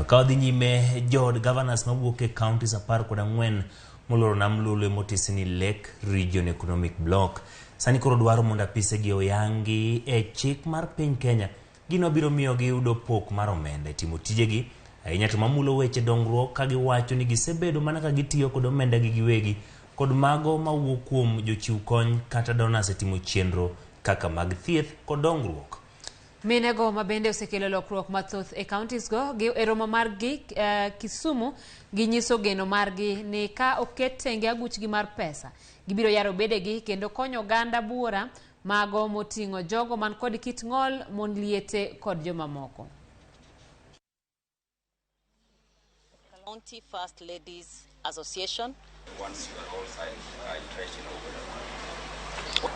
Kawadhi nyime Jood Gavanas mawuok e counties 14 moloro nam lulu motisni Lake Region Economic Block sani koro dwaro mondo apise gi oyangi e chik mar piny Kenya gino biro miyo gi yudo pok mar omenda timo tijegi ahinya to mamulo weche dongruok ka giwacho ni gisebedo mana ka gitiyo kod omenda gi giwegi kod mago mawuok kuom jochiw kony kata donors e timo chenro kaka mag thieth kod dongruok. Minego mabende osekelo lokruok mathoth e counties go gi eromo margi Kisumu ginyiso geno margi ni ka oket tenge aguchgi mar pesa gibiro yaro bedegi kendo konyo ganda buora mago moting'o jogo man kod kit ng'ol mon liete kod jomamoko. County First Ladies Association.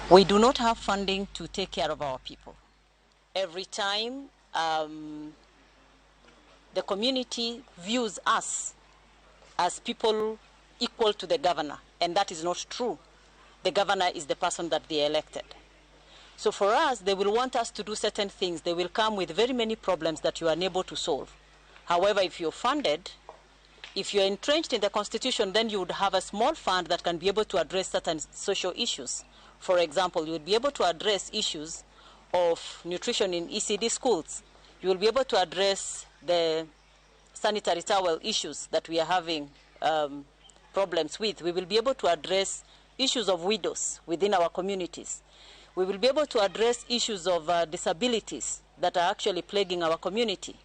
We do not have funding to take care of our people. Every time the community views us as people equal to the governor, and that is not true. The governor is the person that they elected. So for us, they will want us to do certain things. They will come with very many problems that you are unable to solve. However, if you're funded, if you're entrenched in the constitution, then you would have a small fund that can be able to address certain social issues. For example, you would be able to address issues of nutrition in ECD schools. You will be able to address the sanitary towel issues that we are having problems with. We will be able to address issues of widows within our communities. We will be able to address issues of disabilities that are actually plaguing our community.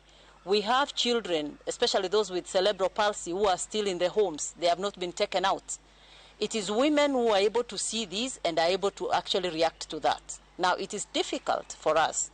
We have children, especially those with cerebral palsy, who are still in their homes. They have not been taken out. It is women who are able to see these and are able to actually react to that. Now, it is difficult for us